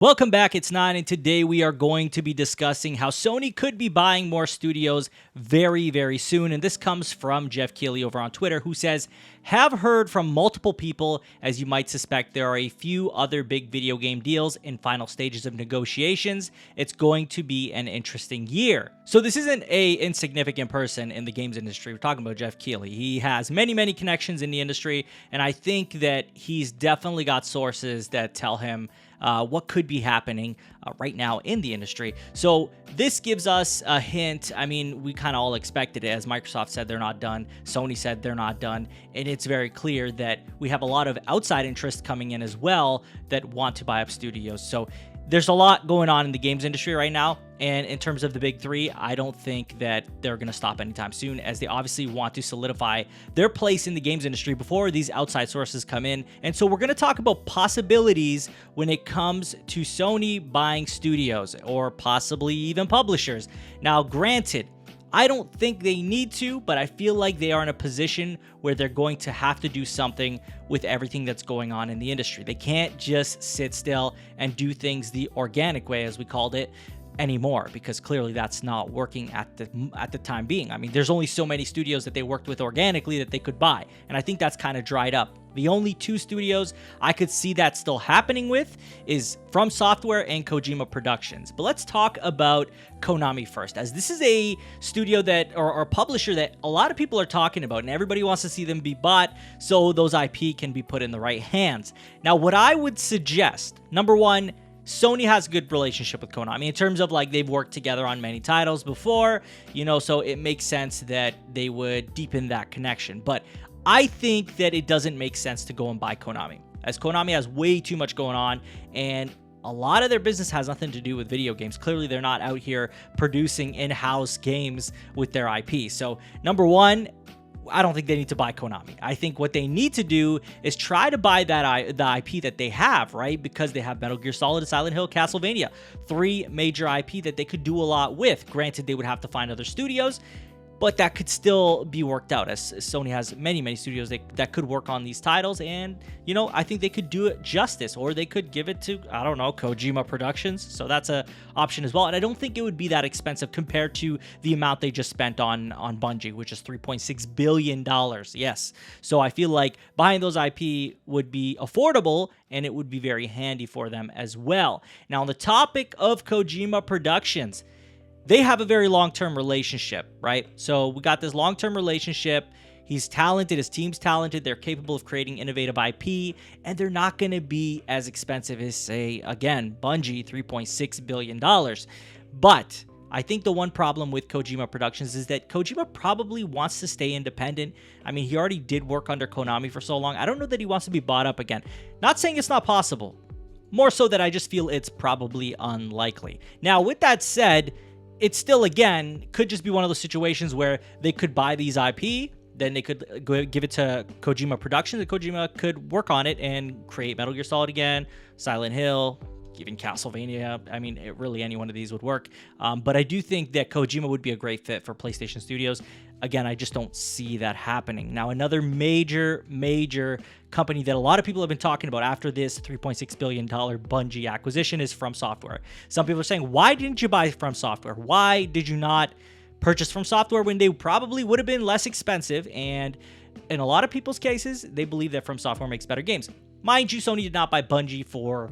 Welcome back, it's Nine, and today we are going to be discussing how Sony could be buying more studios very, very soon. And this comes from Geoff Keighley over on Twitter, who says, have heard from multiple people, as you might suspect, there are a few other big video game deals in final stages of negotiations. It's going to be an interesting year. So this isn't a insignificant person in the games industry. We're talking about Geoff Keighley. He has many, many connections in the industry, and I think that he's definitely got sources that tell him what could be happening right now in the industry. So this gives us a hint. I mean, we kind of all expected it. As Microsoft said, they're not done. Sony said they're not done. And it's very clear that we have a lot of outside interest coming in as well that want to buy up studios. So there's a lot going on in the games industry right now. And in terms of the big three, I don't think that they're going to stop anytime soon, as they obviously want to solidify their place in the games industry before these outside sources come in. And so we're going to talk about possibilities when it comes to Sony buying studios or possibly even publishers. Now, granted, I don't think they need to, but I feel like they are in a position where they're going to have to do something with everything that's going on in the industry. They can't just sit still and do things the organic way, as we called it, anymore, because clearly that's not working at the time being. I mean, there's only so many studios that they worked with organically that they could buy, and I think that's kind of dried up. The only two studios I could see that still happening with is Fromsoft and Kojima Productions. But let's talk about Konami first, as this is a studio that, or a publisher that a lot of people are talking about, and everybody wants to see them be bought so those IP can be put in the right hands. Now, what I would suggest, number one, Sony has a good relationship with Konami in terms of, like, they've worked together on many titles before, so it makes sense that they would deepen that connection. But I think that it doesn't make sense to go and buy Konami, as Konami has way too much going on, and a lot of their business has nothing to do with video games. Clearly, they're not out here producing in-house games with their IP. So, number one, I don't think they need to buy Konami. I think what they need to do is try to buy the IP that they have, right? Because they have Metal Gear Solid, Silent Hill, Castlevania, three major IP that they could do a lot with. Granted, they would have to find other studios, but that could still be worked out, as Sony has many, many studios that could work on these titles. And, I think they could do it justice, or they could give it to, I don't know, Kojima Productions. So that's an option as well. And I don't think it would be that expensive compared to the amount they just spent on Bungie, which is $3.6 billion. Yes. So I feel like buying those IP would be affordable, and it would be very handy for them as well. Now, on the topic of Kojima Productions, they have a very long-term relationship, right? So we got this long-term relationship. He's talented. His team's talented. They're capable of creating innovative IP, and they're not going to be as expensive as, say, again, Bungie, $3.6 billion. But I think the one problem with Kojima Productions is that Kojima probably wants to stay independent. I mean, he already did work under Konami for so long. I don't know that he wants to be bought up again. Not saying it's not possible. More so that I just feel it's probably unlikely. Now, with that said, it still, again, could just be one of those situations where they could buy these IP, then they could give it to Kojima Productions, and Kojima could work on it and create Metal Gear Solid again, Silent Hill, even Castlevania. I mean, really any one of these would work. But I do think that Kojima would be a great fit for PlayStation Studios. Again, I just don't see that happening. Now, another major company that a lot of people have been talking about after this $3.6 billion Bungie acquisition is Fromsoft. Some people are saying, why didn't you buy Fromsoft? Why did you not purchase Fromsoft when they probably would have been less expensive? And in a lot of people's cases, they believe that Fromsoft makes better games. Mind you, Sony did not buy Bungie for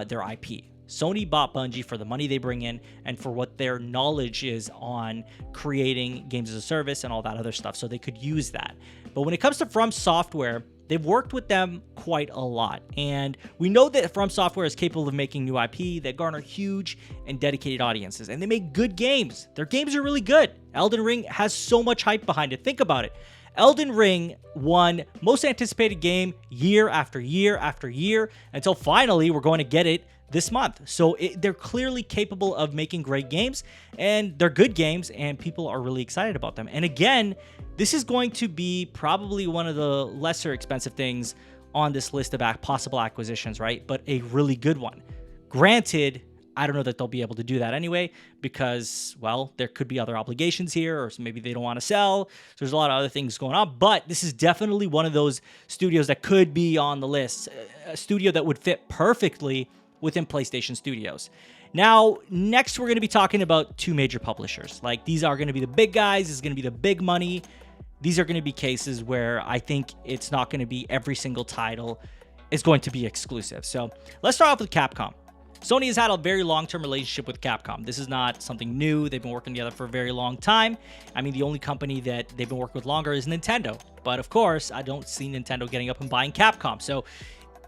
their IP. Sony bought Bungie for the money they bring in and for what their knowledge is on creating games as a service and all that other stuff, so they could use that. But when it comes to Fromsoft, they've worked with them quite a lot, and we know that Fromsoft is capable of making new IP that garner huge and dedicated audiences, and they make good games. Their games are really good. Elden Ring has so much hype behind it. Think about it. Elden Ring won most anticipated game year after year after year, until finally we're going to get it this month. So they're clearly capable of making great games, and they're good games, and people are really excited about them. And again, this is going to be probably one of the lesser expensive things on this list of possible acquisitions, right? But a really good one. Granted, I don't know that they'll be able to do that anyway, because, well, there could be other obligations here, or maybe they don't want to sell. So there's a lot of other things going on, but this is definitely one of those studios that could be on the list. A studio that would fit perfectly within PlayStation Studios. Now, next we're going to be talking about two major publishers. Like, these are going to be the big guys. This is going to be the big money. These are going to be cases where I think it's not going to be every single title is going to be exclusive. So let's start off with Capcom. Sony has had a very long-term relationship with Capcom. This is not something new. They've been working together for a very long time. I mean, the only company that they've been working with longer is Nintendo. But of course, I don't see Nintendo getting up and buying Capcom. So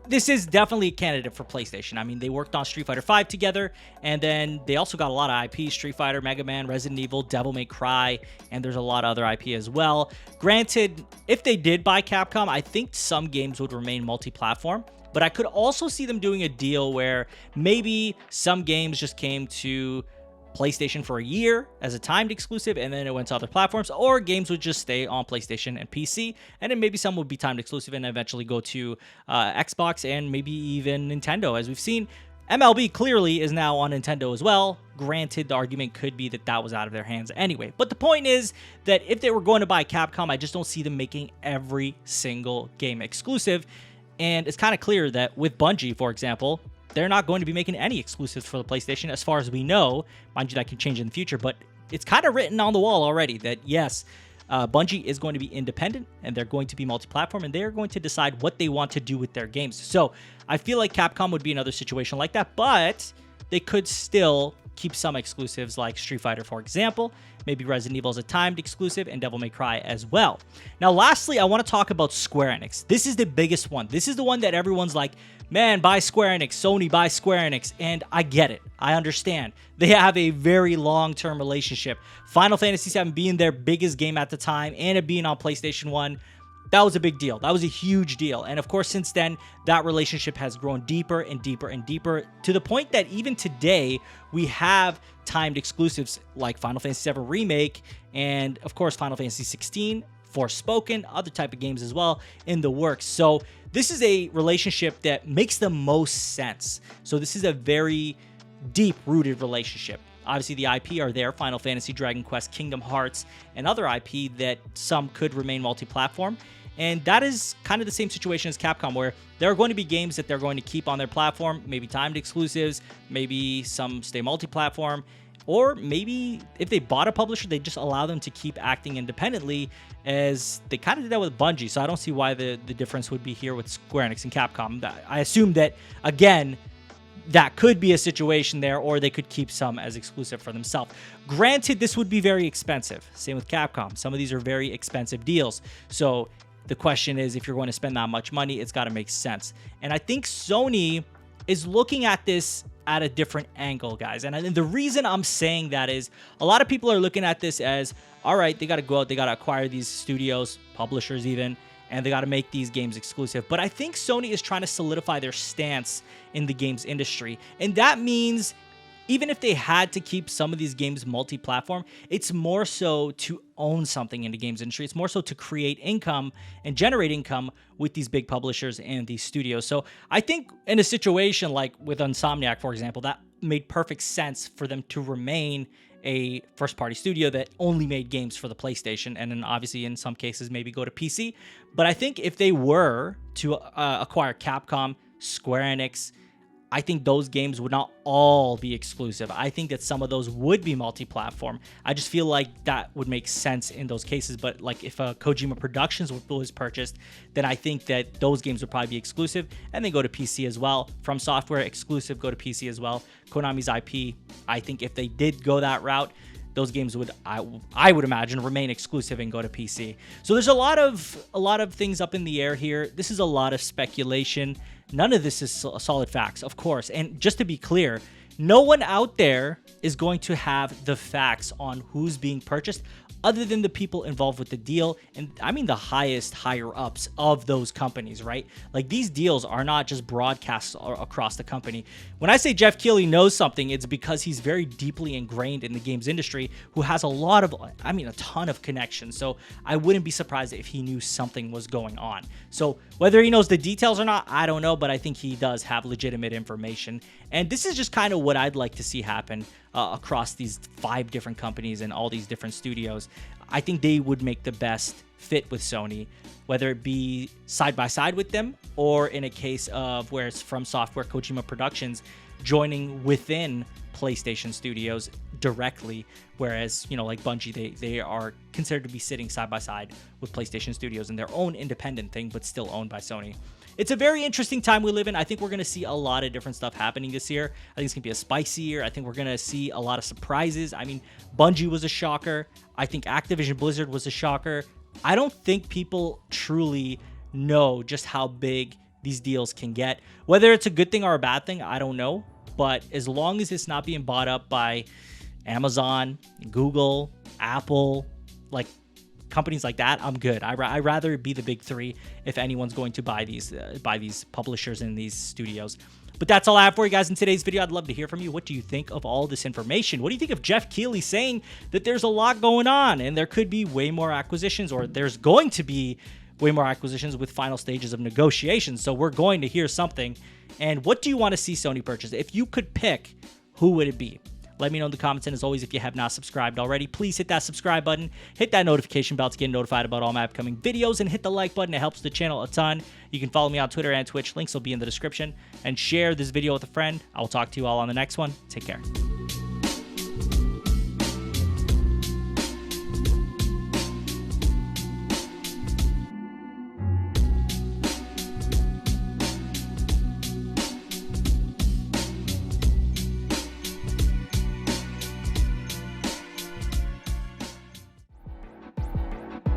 this is definitely a candidate for PlayStation. I mean, they worked on Street Fighter V together, and then they also got a lot of IP, Street Fighter, Mega Man, Resident Evil, Devil May Cry, and there's a lot of other IP as well. Granted, if they did buy Capcom, I think some games would remain multi-platform, but I could also see them doing a deal where maybe some games just came to PlayStation for a year as a timed exclusive, and then it went to other platforms, or games would just stay on PlayStation and PC, and then maybe some would be timed exclusive and eventually go to Xbox and maybe even Nintendo. As we've seen, MLB clearly is now on Nintendo as well. Granted, the argument could be that that was out of their hands anyway. But the point is that if they were going to buy Capcom, I just don't see them making every single game exclusive. And it's kind of clear that with Bungie, for example, they're not going to be making any exclusives for the PlayStation as far as we know. Mind you, that can change in the future, but it's kind of written on the wall already that yes, Bungie is going to be independent and they're going to be multi-platform and they're going to decide what they want to do with their games. So I feel like Capcom would be another situation like that, but they could still keep some exclusives like Street Fighter, for example. Maybe Resident Evil is a timed exclusive and Devil May Cry as well. Now, lastly, I want to talk about Square Enix. This is the biggest one. This is the one that everyone's like, man, buy Square Enix, Sony, buy Square Enix. And I get it. I understand. They have a very long-term relationship. Final Fantasy VII being their biggest game at the time and it being on PlayStation 1, that was a big deal. That was a huge deal. And of course, since then, that relationship has grown deeper and deeper and deeper to the point that even today, we have timed exclusives like Final Fantasy VII Remake and, of course, Final Fantasy 16, Forspoken, other type of games as well in the works. So this is a relationship that makes the most sense. So this is a very deep-rooted relationship. Obviously, the IP are there, Final Fantasy, Dragon Quest, Kingdom Hearts, and other IP that some could remain multi-platform. And that is kind of the same situation as Capcom, where there are going to be games that they're going to keep on their platform, maybe timed exclusives, maybe some stay multi-platform, or maybe if they bought a publisher, they just allow them to keep acting independently, as they kind of did that with Bungie. So I don't see why the difference would be here with Square Enix and Capcom. I assume that, again, that could be a situation there, or they could keep some as exclusive for themselves. Granted, this would be very expensive. Same with Capcom. Some of these are very expensive deals. So the question is, if you're going to spend that much money, it's got to make sense. And I think Sony is looking at this at a different angle, guys. And the reason I'm saying that is a lot of people are looking at this as, all right, they got to go out, they got to acquire these studios, publishers even, and they got to make these games exclusive. But I think Sony is trying to solidify their stance in the games industry. And that means even if they had to keep some of these games multi-platform, it's more so to own something in the games industry. It's more so to create income and generate income with these big publishers and these studios. So I think in a situation like with Insomniac, for example, that made perfect sense for them to remain a first-party studio that only made games for the PlayStation, and then obviously in some cases maybe go to PC. But I think if they were to acquire Capcom, Square Enix, I think those games would not all be exclusive. I think that some of those would be multi-platform. I just feel like that would make sense in those cases. But like if Kojima Productions was purchased, then I think that those games would probably be exclusive and then go to PC as well. From Software exclusive, go to PC as well. Konami's IP, I think if they did go that route, those games would, I would imagine, remain exclusive and go to PC. So there's a lot of things up in the air here. This is a lot of speculation. None of this is solid facts, of course. And just to be clear, no one out there is going to have the facts on who's being purchased other than the people involved with the deal. And I mean the highest higher ups of those companies, right? Like these deals are not just broadcast across the company. When I say Geoff Keighley knows something, it's because he's very deeply ingrained in the games industry, who has a lot of, I mean, a ton of connections. So I wouldn't be surprised if he knew something was going on. So whether he knows the details or not, I don't know, but I think he does have legitimate information. And this is just kind of what I'd like to see happen across these 5 different companies and all these different studios. I think they would make the best fit with Sony, whether it be side by side with them, or in a case of where it's Fromsoft, where Kojima Productions joining within PlayStation Studios directly, whereas, you know, like Bungie, they are considered to be sitting side by side with PlayStation Studios in their own independent thing, but still owned by Sony. It's a very interesting time we live in. I think we're going to see a lot of different stuff happening this year. I think it's going to be a spicy year. I think we're going to see a lot of surprises. I mean, Bungie was a shocker. I think Activision Blizzard was a shocker. I don't think people truly know just how big these deals can get. Whether it's a good thing or a bad thing, I don't know. But as long as it's not being bought up by Amazon, Google, Apple, like companies like that, I'm good. I'd rather be the big three if anyone's going to buy these publishers and these studios. But that's all I have for you guys in today's video. I'd love to hear from you. What do you think of all this information? What do you think of Geoff Keighley saying that there's a lot going on and there could be way more acquisitions, or there's going to be way more acquisitions with final stages of negotiations? So we're going to hear something. And what do you want to see Sony purchase? If you could pick, who would it be? Let me know in the comments, and as always, if you have not subscribed already, please hit that subscribe button, hit that notification bell to get notified about all my upcoming videos, and hit the like button. It helps the channel a ton. You can follow me on Twitter and Twitch. Links will be in the description. And share this video with a friend. I will talk to you all on the next one. Take care.